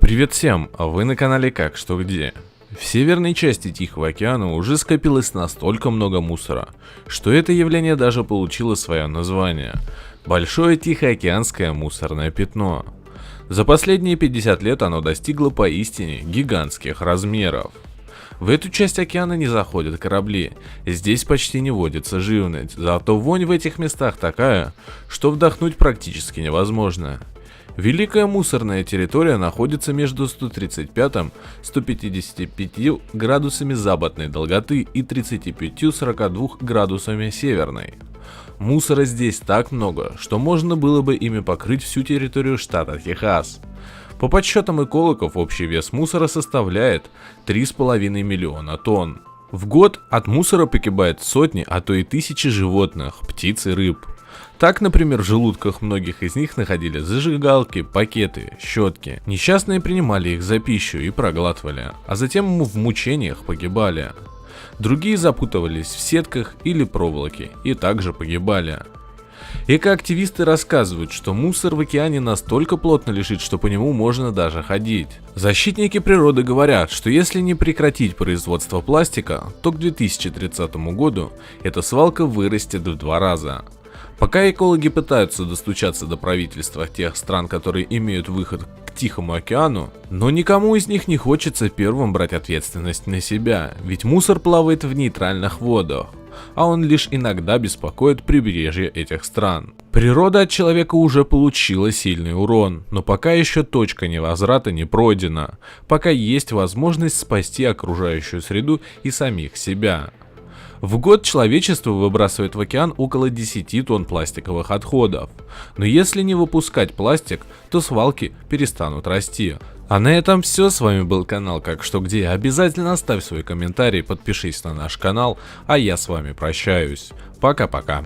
Привет всем, а вы на канале Как Что Где. В северной части Тихого океана уже скопилось настолько много мусора, что это явление даже получило свое название – Большое Тихоокеанское мусорное пятно. За последние 50 лет оно достигло поистине гигантских размеров. В эту часть океана не заходят корабли, здесь почти не водится живность, зато вонь в этих местах такая, что вдохнуть практически невозможно. Великая мусорная территория находится между 135-155 градусами западной долготы и 35-42 градусами северной. Мусора здесь так много, что можно было бы ими покрыть всю территорию штата Техас. По подсчетам экологов, общий вес мусора составляет 3,5 миллиона тонн. В год от мусора погибает сотни, а то и тысячи животных, птиц и рыб. Так, например, в желудках многих из них находили зажигалки, пакеты, щетки. Несчастные принимали их за пищу и проглатывали, а затем в мучениях погибали. Другие запутывались в сетках или проволоке и также погибали. Экоактивисты рассказывают, что мусор в океане настолько плотно лежит, что по нему можно даже ходить. Защитники природы говорят, что если не прекратить производство пластика, то к 2030 году эта свалка вырастет в 2 раза. Пока экологи пытаются достучаться до правительства тех стран, которые имеют выход к Тихому океану, но никому из них не хочется первым брать ответственность на себя, ведь мусор плавает в нейтральных водах, а он лишь иногда беспокоит прибрежье этих стран. Природа от человека уже получила сильный урон, но пока еще точка невозврата не пройдена, пока есть возможность спасти окружающую среду и самих себя. В год человечество выбрасывает в океан около 10 тонн пластиковых отходов. Но если не выпускать пластик, то свалки перестанут расти. А на этом все. С вами был канал Как Что Где. Обязательно оставь свой комментарий, подпишись на наш канал, а я с вами прощаюсь. Пока-пока.